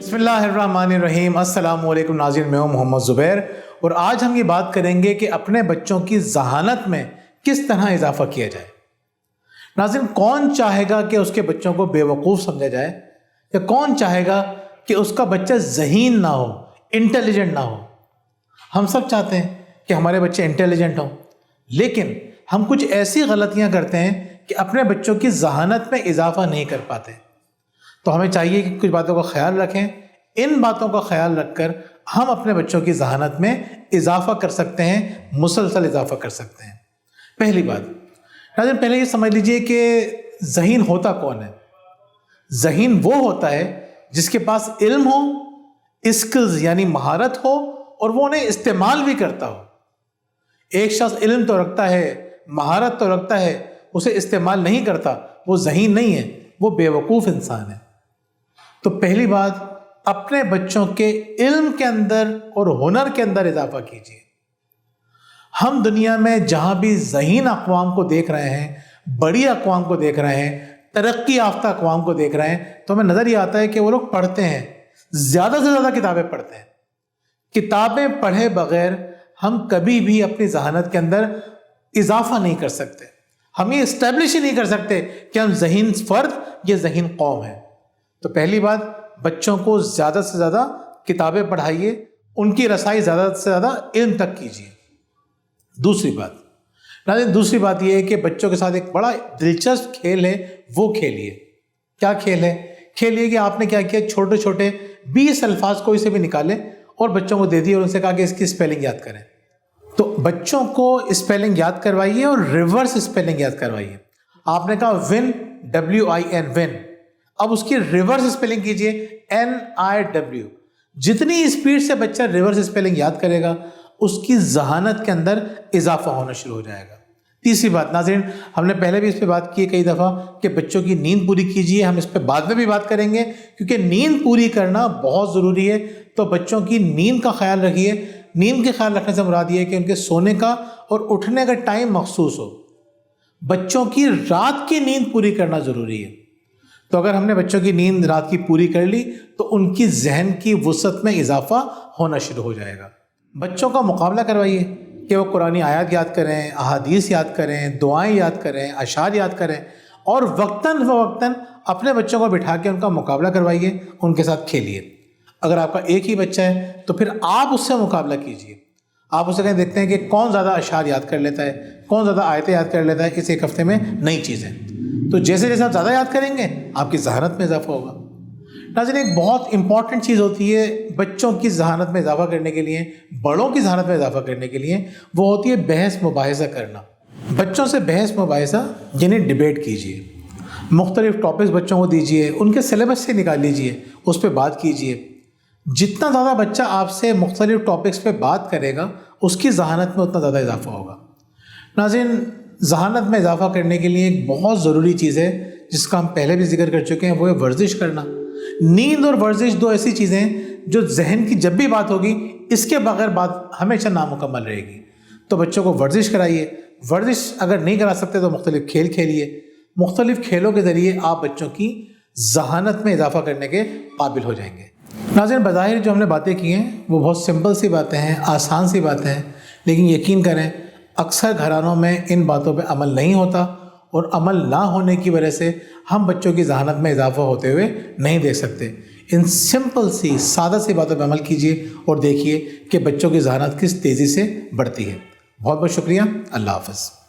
बिस्मिल्लाहिर्रहमानिर्रहीम। अस्सलामु अलैकुम नाज़रीन, मैं हूं मोहम्मद ज़ुबैर और आज हम ये बात करेंगे कि अपने बच्चों की ज़हानत में किस तरह इजाफ़ा किया जाए। नाज़रीन, कौन चाहेगा कि उसके बच्चों को बेवकूफ़ समझा जाए, या कौन चाहेगा कि उसका बच्चा ज़हीन ना हो, इंटेलिजेंट ना हो। हम सब चाहते हैं कि हमारे बच्चे इंटेलिजेंट हों, लेकिन हम कुछ ऐसी गलतियां करते हैं कि अपने बच्चों की ज़हानत में इजाफ़ा नहीं कर पाते। तो हमें चाहिए कि कुछ बातों का ख्याल रखें। इन बातों का ख्याल रखकर हम अपने बच्चों की ज़हानत में इजाफ़ा कर सकते हैं, मुसलसल इजाफ़ा कर सकते हैं। पहली बात नाज़रीन, पहले ये समझ लीजिए कि ज़हीन होता कौन है। ज़हीन वो होता है जिसके पास इल्म हो, स्किल्स यानी महारत हो, और वो उन्हें इस्तेमाल भी करता हो। एक शख्स इल्म तो रखता है, महारत तो रखता है, उसे इस्तेमाल नहीं करता, वो ज़हीन नहीं है, वो बेवकूफ़ इंसान है। तो पहली बात, अपने बच्चों के इल्म के अंदर और हुनर के अंदर इजाफा कीजिए। हम दुनिया में जहां भी ज़हीन अक़वाम को देख रहे हैं, बड़ी अक़वाम को देख रहे हैं, तरक्की याफ्ता अक़वाम को देख रहे हैं, तो हमें नज़र ये आता है कि वो लोग पढ़ते हैं, ज़्यादा से ज़्यादा किताबें पढ़ते हैं। किताबें पढ़े बगैर हम कभी भी अपनी ज़हानत के अंदर इजाफा नहीं कर सकते। हम ये इस्टेब्लिश ही नहीं कर सकते कि हम ज़हीन फ़र्द या ज़हीन कौम है। तो पहली बात, बच्चों को ज़्यादा से ज़्यादा किताबें पढ़ाइए, उनकी रसाई ज़्यादा से ज़्यादा इल्म तक कीजिए। दूसरी बात यह है कि बच्चों के साथ एक बड़ा दिलचस्प खेल है, वो खेलिए। क्या खेल है? खेल ये कि आपने क्या किया, छोटे छोटे 20 अल्फाज कोई से भी निकाले और बच्चों को दे दिए और उनसे कहा कि इसकी स्पेलिंग याद करें। तो बच्चों को स्पेलिंग याद करवाइए और रिवर्स स्पेलिंग याद करवाइए। आपने कहा विन, WIN, विन, अब उसकी रिवर्स स्पेलिंग कीजिए, NIW। जितनी स्पीड से बच्चा रिवर्स स्पेलिंग याद करेगा, उसकी ज़हानत के अंदर इजाफा होना शुरू हो जाएगा। तीसरी बात नाज़रीन, हमने पहले भी इस पे बात की है कई दफ़ा कि बच्चों की नींद पूरी कीजिए। हम इस पे बाद में भी बात करेंगे, क्योंकि नींद पूरी करना बहुत ज़रूरी है। तो बच्चों की नींद का ख्याल रखिए। नींद के ख्याल रखने से मुराद ये है कि उनके सोने का और उठने का टाइम मखसूस हो। बच्चों की रात की नींद पूरी करना ज़रूरी है। तो अगर हमने बच्चों की नींद रात की पूरी कर ली, तो उनकी जहन की वुसअत में इजाफा होना शुरू हो जाएगा। बच्चों का मुकाबला करवाइए कि वो कुरानी आयत याद करें, अहादीस याद करें, दुआएं याद करें, अशार याद करें, और वक्तन फ़वक्तन अपने बच्चों को बिठा के उनका मुकाबला करवाइए, उनके साथ खेलिए। अगर आपका एक ही बच्चा है तो फिर आप उससे मुकाबला कीजिए। आप उससे कहीं देखते हैं कि कौन ज़्यादा अशार याद कर लेता है, कौन ज़्यादा आयतें याद कर लेता है इस एक हफ्ते में नई चीज़ें। तो जैसे जैसे आप ज़्यादा याद करेंगे, आपकी ज़हानत में इजाफा होगा। नाज़रीन, एक बहुत इंपॉर्टेंट चीज़ होती है बच्चों की ज़हानत में इजाफा करने के लिए, बड़ों की ज़हानत में इजाफा करने के लिए, वो होती है बहस मुबाहिसा करना। बच्चों से बहस मुबाहिसा यानी डिबेट कीजिए। मुख्तलिफ टॉपिक्स बच्चों को दीजिए, उनके सिलेबस से निकाल लीजिए, उस पर बात कीजिए। जितना ज़्यादा बच्चा आपसे मुख्तलिफ टॉपिक्स पे बात करेगा, उसकी ज़हानत में उतना ज़्यादा इजाफा होगा। नाज़रीन, ज़हानत में इजाफा करने के लिए एक बहुत ज़रूरी चीज़ है जिसका हम पहले भी जिक्र कर चुके हैं, वो है वर्जिश करना। नींद और वर्जिश दो ऐसी चीज़ें हैं जो जहन की जब भी बात होगी, इसके बगैर बात हमेशा नामुकम्मल रहेगी। तो बच्चों को वर्जिश कराइए। वर्जिश अगर नहीं करा सकते तो मुख्तलिफ खेल खेलिए। मुख्तलिफ खेलों के ज़रिए आप बच्चों की ज़हानत में इजाफा करने के काबिल हो जाएंगे। नाज़रीन, बज़ाहिर जो हमने बातें की हैं वो बहुत सिंपल सी बातें हैं, आसान सी बातें हैं, लेकिन यकीन करें अक्सर घरानों में इन बातों पे अमल नहीं होता, और अमल ना होने की वजह से हम बच्चों की ज़हानत में इजाफा होते हुए नहीं देख सकते। इन सिंपल सी सादा सी बातों पर अमल कीजिए और देखिए कि बच्चों की ज़हानत किस तेज़ी से बढ़ती है। बहुत बहुत शुक्रिया। अल्लाह हाफ़िज़।